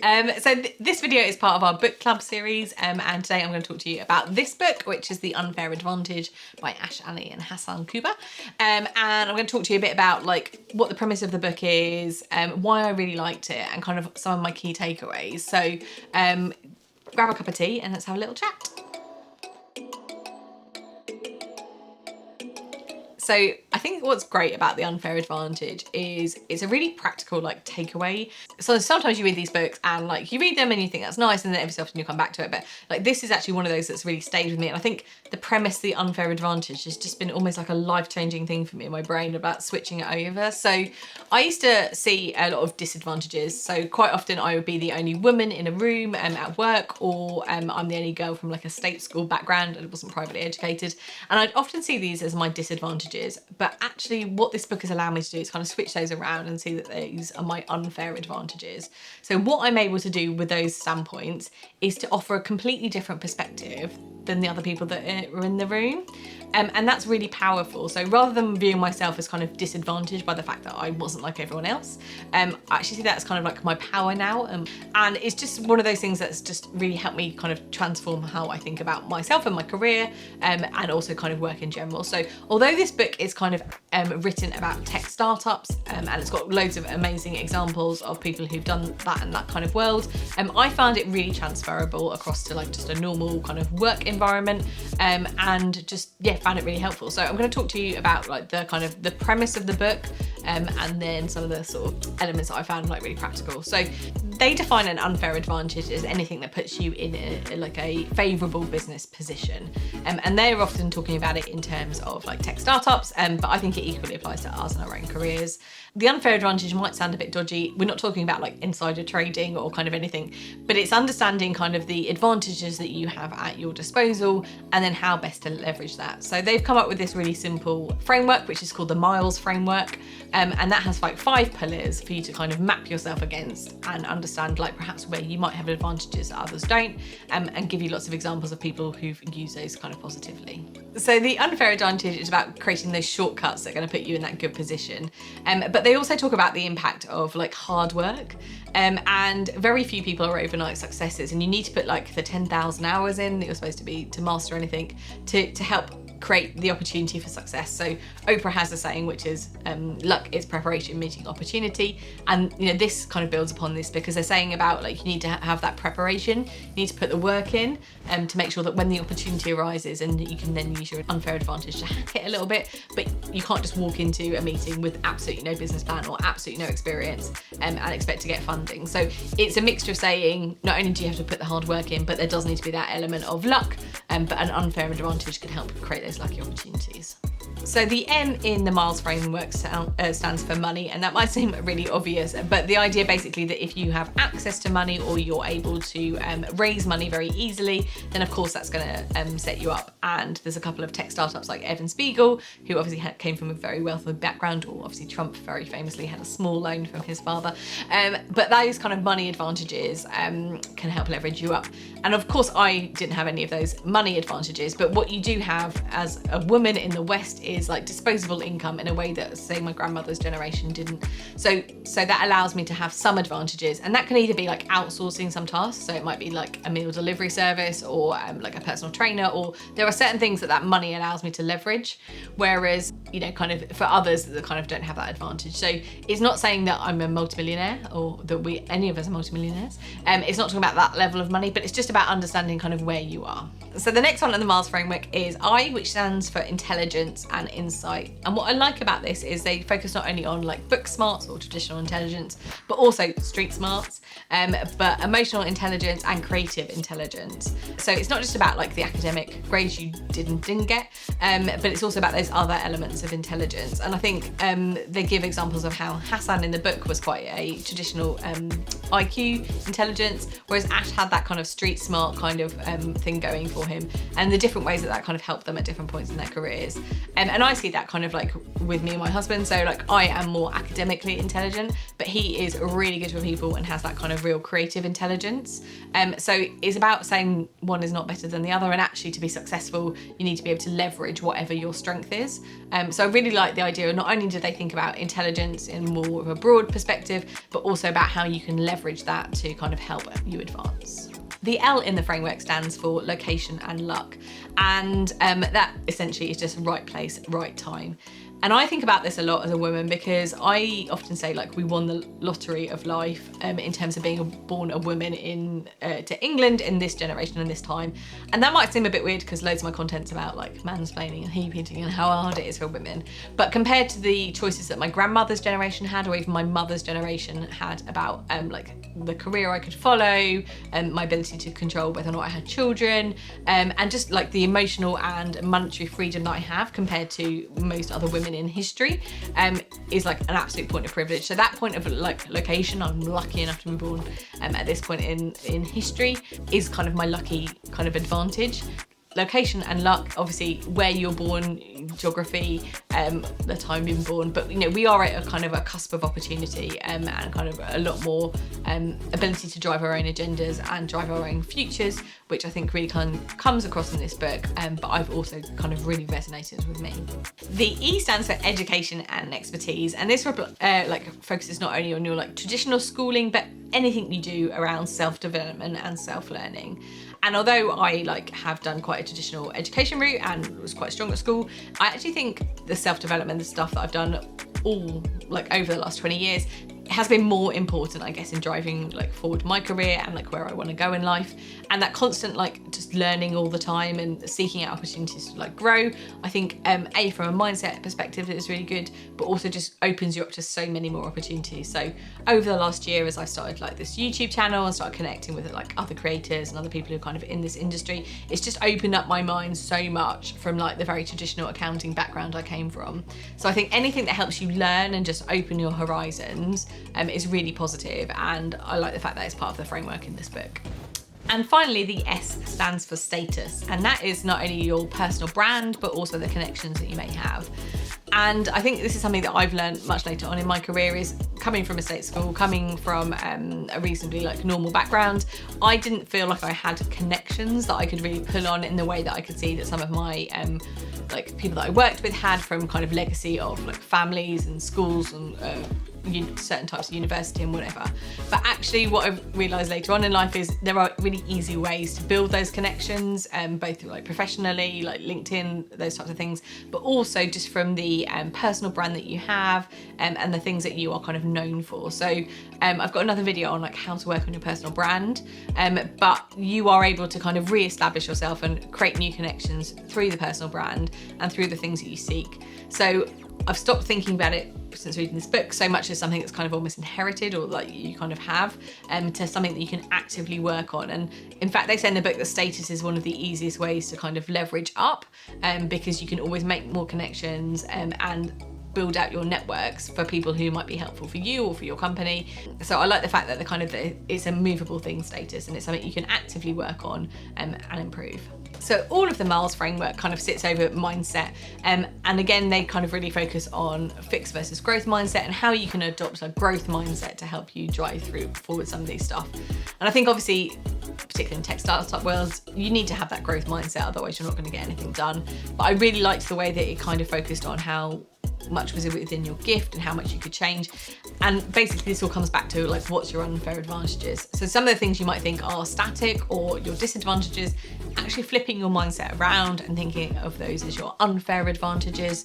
This video is part of our book club series, and today I'm going to talk to you about this book, which is The Unfair Advantage by Ash Ali and Hasan Kubba. And I'm going to talk to you a bit about like what the premise of the book is, why I really liked it, and kind of some of my key takeaways. So grab a cup of tea and let's have a little chat. So I think what's great about The Unfair Advantage is it's a really practical like takeaway. So sometimes you read these books and like you read them and you think that's nice, and then every so often you come back to it. But like this is actually one of those that's really stayed with me. And I think the premise, The Unfair Advantage, has just been almost like a life-changing thing for me in my brain about switching it over. So I used to see a lot of disadvantages. So quite often I would be the only woman in a room at work, or I'm the only girl from like a state school background and wasn't privately educated. And I'd often see these as my disadvantages. But actually what this book has allowed me to do is kind of switch those around and see that these are my unfair advantages. So what I'm able to do with those standpoints is to offer a completely different perspective than the other people that are in the room. And that's really powerful. So rather than viewing myself as kind of disadvantaged by the fact that I wasn't like everyone else, I actually see that as kind of like my power now. And it's just one of those things that's just really helped me kind of transform how I think about myself and my career, and also kind of work in general. So although this book is kind of written about tech startups, and it's got loads of amazing examples of people who've done that in that kind of world, I found it really transferable across to like just a normal kind of work environment, and just, yeah, found it really helpful. So I'm going to talk to you about like the kind of the premise of the book, and then some of the sort of elements that I found like really practical. So they define an unfair advantage as anything that puts you in a favourable business position, and they're often talking about it in terms of like tech startups, but I think it equally applies to us and our own careers. The unfair advantage might sound a bit dodgy. We're not talking about like insider trading or kind of anything, but it's understanding kind of the advantages that you have at your disposal and then how best to leverage that. So they've come up with this really simple framework, which is called the Miles framework. And that has like 5 pillars for you to kind of map yourself against and understand like perhaps where you might have advantages that others don't, and give you lots of examples of people who've used those kind of positively. So the unfair advantage is about creating those shortcuts that are going to put you in that good position. But they also talk about the impact of like hard work, and very few people are overnight successes, and you need to put like the 10,000 hours in that you're supposed to be to master anything to help create the opportunity for success. So Oprah has a saying which is luck is preparation meeting opportunity, and you know this kind of builds upon this because they're saying about like you need to have that preparation, you need to put the work in, to make sure that when the opportunity arises, and you can then use your unfair advantage to hack it a little bit, but you can't just walk into a meeting with absolutely no business plan or absolutely no experience, and expect to get funding. So it's a mixture of saying not only do you have to put the hard work in, but there does need to be that element of luck, but an unfair advantage can help create those lucky opportunities. So the M in the Miles framework stands for money, and that might seem really obvious, but the idea basically that if you have access to money or you're able to raise money very easily, then of course that's going to set you up. And there's a couple of tech startups like Evan Spiegel, who obviously came from a very wealthy background, or obviously Trump very famously had a small loan from his father, but those kind of money advantages can help leverage you up. And of course I didn't have any of those money advantages, but what you do have as a woman in the West is like disposable income in a way that, say, my grandmother's generation didn't. So that allows me to have some advantages, and that can either be like outsourcing some tasks, so it might be like a meal delivery service or like a personal trainer, or there are certain things that money allows me to leverage, whereas you know kind of for others that kind of don't have that advantage. So it's not saying that I'm a multimillionaire or that any of us are multimillionaires. It's not talking about that level of money, but it's just about understanding kind of where you are. So the next one in the Miles framework is I, which stands for intelligence and insight. And what I like about this is they focus not only on like book smarts or traditional intelligence, but also street smarts, but emotional intelligence and creative intelligence. So it's not just about like the academic grades you didn't get, but it's also about those other elements of intelligence. And I think they give examples of how Hasan in the book was quite a traditional IQ intelligence, whereas Ash had that kind of street smart kind of thing going for him, and the different ways that kind of helped them at different points in their careers. And I see that kind of like with me and my husband. So like I am more academically intelligent, but he is really good with people and has that kind of real creative intelligence. So it's about saying one is not better than the other, and actually to be successful you need to be able to leverage whatever your strength is. So I really like the idea of not only do they think about intelligence in more of a broad perspective, but also about how you can leverage that to kind of help you advance. The L in the framework stands for location and luck. And that essentially is just right place, right time. And I think about this a lot as a woman because I often say like we won the lottery of life in terms of being born a woman to England in this generation and this time. And that might seem a bit weird because loads of my content's about like mansplaining and heap-eating and how hard it is for women. But compared to the choices that my grandmother's generation had, or even my mother's generation had about like the career I could follow, my ability to control whether or not I had children, and just like the emotional and monetary freedom that I have compared to most other women in history, is like an absolute point of privilege. So that point of like location, I'm lucky enough to be born at this point in history, is kind of my lucky kind of advantage. Location and luck, obviously where you're born, geography, the time you've been born, but you know, we are at a kind of a cusp of opportunity and kind of a lot more ability to drive our own agendas and drive our own futures, which I think really kind of comes across in this book, but I've also kind of really resonated with me. The E stands for education and expertise, and this like focuses not only on your like traditional schooling, but anything you do around self-development and self-learning. And although I like have done quite a traditional education route and was quite strong at school, I actually think the self-development, the stuff that I've done all like over the last 20 years has been more important, I guess, in driving like forward my career and like where I want to go in life. And that constant like just learning all the time and seeking out opportunities to like grow, I think A, from a mindset perspective, it is really good, but also just opens you up to so many more opportunities. So over the last year, as I started like this YouTube channel and started connecting with like other creators and other people who are kind of in this industry, it's just opened up my mind so much from like the very traditional accounting background I came from. So I think anything that helps you learn and just open your horizons is really positive, and I like the fact that it's part of the framework in this book. And finally, the S stands for status, and that is not only your personal brand, but also the connections that you may have. And I think this is something that I've learned much later on in my career, is coming from a state school, coming from a reasonably like normal background, I didn't feel like I had connections that I could really pull on in the way that I could see that some of my like people that I worked with had from kind of legacy of like families and schools and certain types of university and whatever. But actually what I realised later on in life is there are really easy ways to build those connections, both through like professionally, like LinkedIn, those types of things, but also just from the personal brand that you have and the things that you are kind of known for. So I've got another video on like how to work on your personal brand, but you are able to kind of re-establish yourself and create new connections through the personal brand and through the things that you seek. So I've stopped thinking about it since reading this book so much as something that's kind of almost inherited or like you kind of have, to something that you can actively work on. And in fact, they say in the book that status is one of the easiest ways to kind of leverage up, because you can always make more connections and build out your networks for people who might be helpful for you or for your company. So I like the fact that it's a movable thing, status, and it's something you can actively work on and improve. So all of the Miles framework kind of sits over mindset, and again they kind of really focus on fixed versus growth mindset and how you can adopt a growth mindset to help you drive forward some of these stuff. And I think obviously, particularly in tech startup worlds, you need to have that growth mindset, otherwise you're not going to get anything done. But I really liked the way that it kind of focused on how much was within your gift and how much you could change. And basically this all comes back to like, what's your unfair advantages? So some of the things you might think are static or your disadvantages, actually flipping your mindset around and thinking of those as your unfair advantages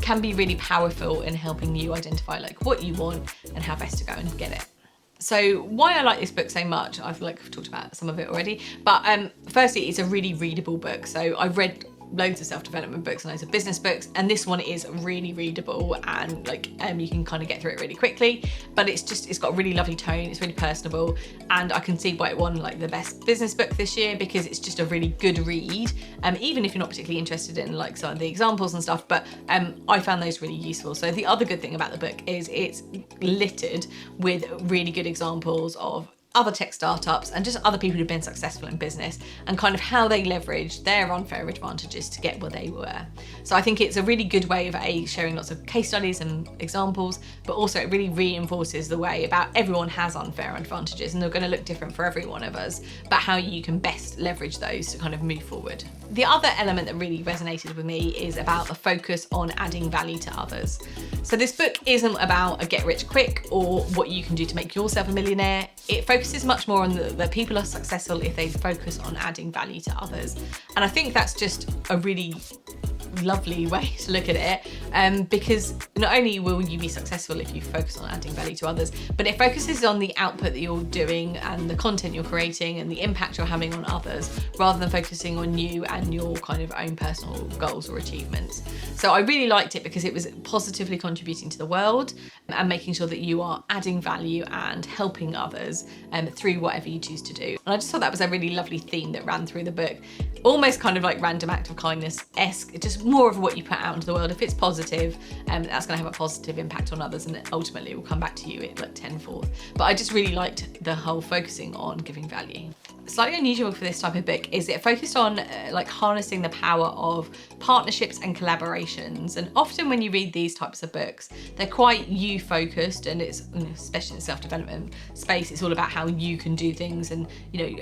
can be really powerful in helping you identify like what you want and how best to go and get it. So why I like this book so much, I've talked about some of it already, but firstly, it's a really readable book. So I've read loads of self-development books and loads of business books, and this one is really readable and you can kind of get through it really quickly, but it's got a really lovely tone, it's really personable, and I can see why it won like the best business book this year, because it's just a really good read, even if you're not particularly interested in like some of the examples and stuff, but I found those really useful. So the other good thing about the book is it's littered with really good examples of other tech startups and just other people who've been successful in business and kind of how they leveraged their unfair advantages to get where they were. So I think it's a really good way of sharing lots of case studies and examples, but also it really reinforces the way about everyone has unfair advantages and they're going to look different for every one of us, but how you can best leverage those to kind of move forward. The other element that really resonated with me is about the focus on adding value to others. So this book isn't about a get rich quick or what you can do to make yourself a millionaire. It focuses focuses much more on that people are successful if they focus on adding value to others. And I think that's just a really lovely way to look at it, because not only will you be successful if you focus on adding value to others, but it focuses on the output that you're doing and the content you're creating and the impact you're having on others, rather than focusing on you and your kind of own personal goals or achievements. So I really liked it because it was positively contributing to the world and making sure that you are adding value and helping others through whatever you choose to do. And I just thought that was a really lovely theme that ran through the book, almost kind of like random act of kindness-esque, just more of what you put out into the world. If it's positive, that's going to have a positive impact on others, and ultimately it will come back to you at like tenfold. But I just really liked the whole focusing on giving value. Slightly unusual for this type of book is it focused on like harnessing the power of partnerships and collaborations. And often when you read these types of books, they're quite you focused, and it's, especially in the self-development space, it's all about how you can do things and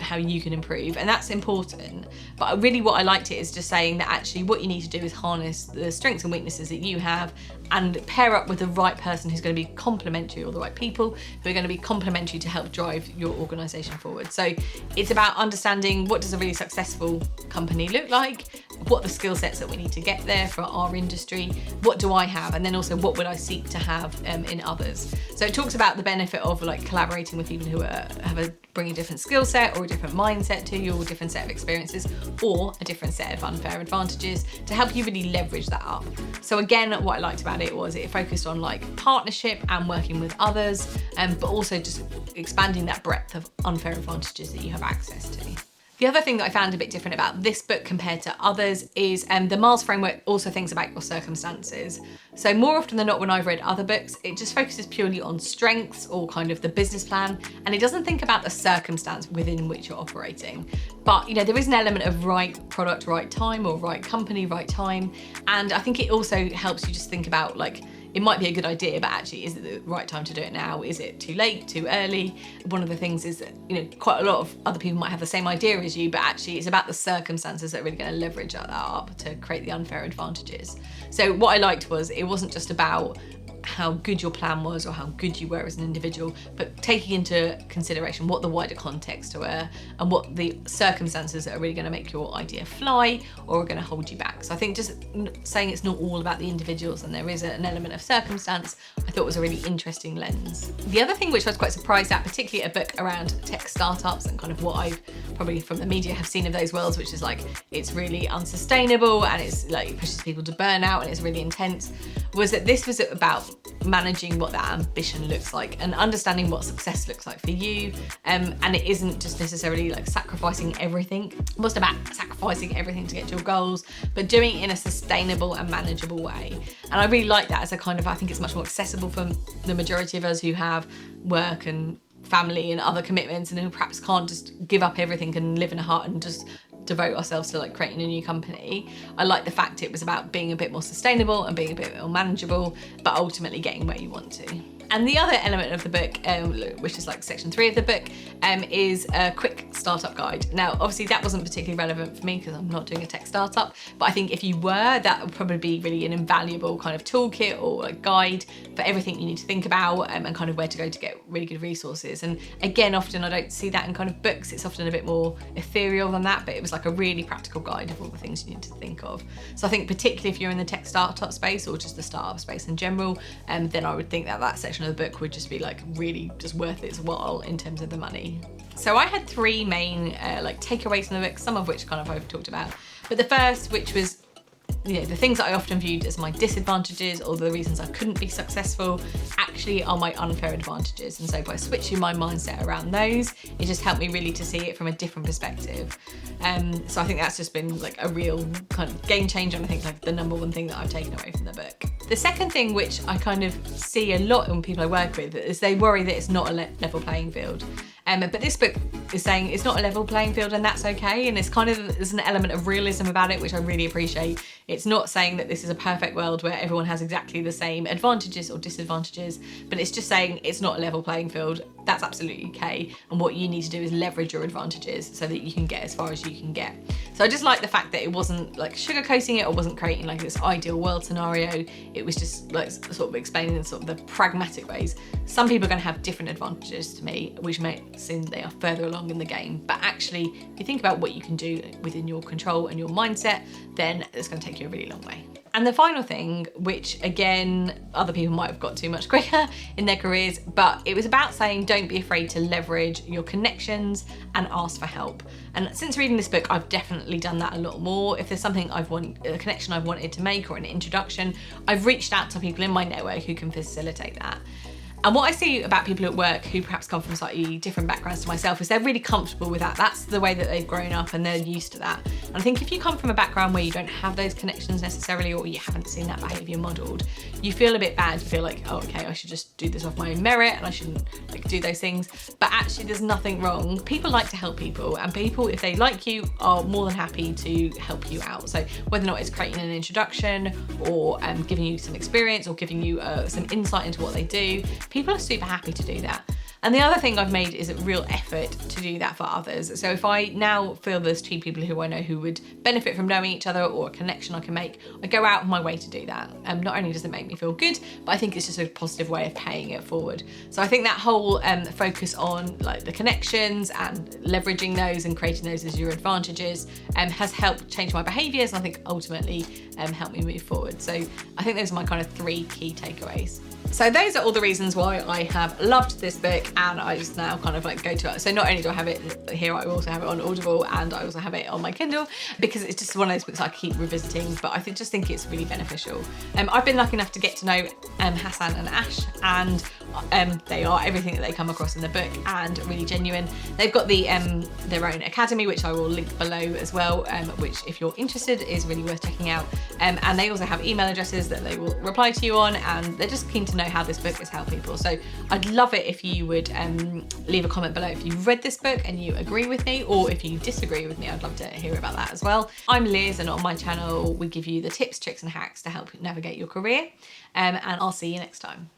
how you can improve, and that's important. But really what I liked it is just saying that actually what you need to do is harness the strengths and weaknesses that you have and pair up with the right person who's going to be complementary, or the right people who are going to be complementary to help drive your organisation forward. So it's about understanding, what does a really successful company look like, what are the skill sets that we need to get there for our industry, what do I have, and then also what would I seek to have in others. So it talks about the benefit of like collaborating with people who bring a different skill set or a different mindset to you, or a different set of experiences, or a different set of unfair advantages to help you really leverage that up. So again, what I liked about it was it focused on like partnership and working with others, but also just expanding that breadth of unfair advantages that you have access to. The other thing that I found a bit different about this book compared to others is the Miles framework also thinks about your circumstances. So more often than not, when I've read other books, it just focuses purely on strengths or kind of the business plan, and it doesn't think about the circumstance within which you're operating. But there is an element of right product, right time, or right company, right time. And I think it also helps you just think about like, it might be a good idea, but actually, is it the right time to do it now? Is it too late, too early? One of the things is that, quite a lot of other people might have the same idea as you, but actually it's about the circumstances that are really going to leverage that up to create the unfair advantages. So what I liked was it wasn't just about how good your plan was or how good you were as an individual, but taking into consideration what the wider context were and what the circumstances that are really going to make your idea fly or are going to hold you back. So I think just saying it's not all about the individuals and there is an element of circumstance, I thought was a really interesting lens. The other thing which I was quite surprised at, particularly a book around tech startups and kind of what I've probably from the media have seen of those worlds, which is like it's really unsustainable and it's like it pushes people to burnout and it's really intense, was that this was about managing what that ambition looks like and understanding what success looks like for you, and it isn't just necessarily like sacrificing everything. It wasn't about sacrificing everything to get to your goals, but doing it in a sustainable and manageable way. And I really like that as a kind of, I think it's much more accessible for the majority of us who have work and family and other commitments and who perhaps can't just give up everything and live in a hut and just devote ourselves to like creating a new company. I like the fact it was about being a bit more sustainable and being a bit more manageable, but ultimately getting where you want to. And the other element of the book, which is like section 3 of the book, is a quick startup guide. Now, obviously that wasn't particularly relevant for me because I'm not doing a tech startup, but I think if you were, that would probably be really an invaluable kind of toolkit or a guide for everything you need to think about, and kind of where to go to get really good resources. And again, often I don't see that in kind of books. It's often a bit more ethereal than that, but it was like a really practical guide of all the things you need to think of. So I think particularly if you're in the tech startup space or just the startup space in general, then I would think that section of the book would just be like really just worth its while in terms of the money. So I had 3 main like takeaways from the book, some of which kind of I've talked about. But the first, which was the things that I often viewed as my disadvantages or the reasons I couldn't be successful actually are my unfair advantages. And so by switching my mindset around those, it just helped me really to see it from a different perspective. So I think that's just been like a real kind of game changer, and I think like the number one thing that I've taken away from the book. The second thing which I kind of see a lot in people I work with is they worry that it's not a level playing field. But this book is saying it's not a level playing field and that's okay. And it's kind of, there's an element of realism about it, which I really appreciate. It's not saying that this is a perfect world where everyone has exactly the same advantages or disadvantages, but it's just saying it's not a level playing field. That's absolutely okay. And what you need to do is leverage your advantages so that you can get as far as you can get. So So I just like the fact that it wasn't like sugarcoating it or wasn't creating like this ideal world scenario. It was just like sort of explaining in sort of the pragmatic ways. Some people are going to have different advantages to me, which may seem they are further along in the game. But actually, if you think about what you can do within your control and your mindset, then it's going to take you a really long way. And the final thing, which again, other people might have got too much quicker in their careers, but it was about saying don't be afraid to leverage your connections and ask for help. And since reading this book, I've definitely done that a lot more. If there's something a connection I've wanted to make or an introduction, I've reached out to people in my network who can facilitate that. And what I see about people at work who perhaps come from slightly different backgrounds to myself is they're really comfortable with that. That's the way that they've grown up and they're used to that. And I think if you come from a background where you don't have those connections necessarily, or you haven't seen that behaviour modelled, you feel a bit bad. You feel like, oh, okay, I should just do this off my own merit and I shouldn't like do those things. But actually there's nothing wrong. People like to help people, and people, if they like you, are more than happy to help you out. So whether or not it's creating an introduction or giving you some experience or giving you some insight into what they do, people are super happy to do that. And the other thing I've made is a real effort to do that for others. So if I now feel there's two people who I know who would benefit from knowing each other or a connection I can make, I go out of my way to do that. Not only does it make me feel good, but I think it's just a positive way of paying it forward. So I think that whole focus on like the connections and leveraging those and creating those as your advantages has helped change my behaviours, and I think ultimately helped me move forward. So I think those are my kind of 3 key takeaways. So those are all the reasons why I have loved this book, and I just now kind of like go to it. So not only do I have it here, I also have it on Audible, and I also have it on my Kindle, because it's just one of those books I keep revisiting, but I just think it's really beneficial. I've been lucky enough to get to know Hasan and Ash, and they are everything that they come across in the book and really genuine. They've got their own academy, which I will link below as well, which if you're interested is really worth checking out. And they also have email addresses that they will reply to you on, and they're just keen to know how this book has helped people. So I'd love it if you would leave a comment below if you've read this book and you agree with me, or if you disagree with me. I'd love to hear about that as well. I'm Liz, and on my channel we give you the tips, tricks and hacks to help navigate your career, and I'll see you next time.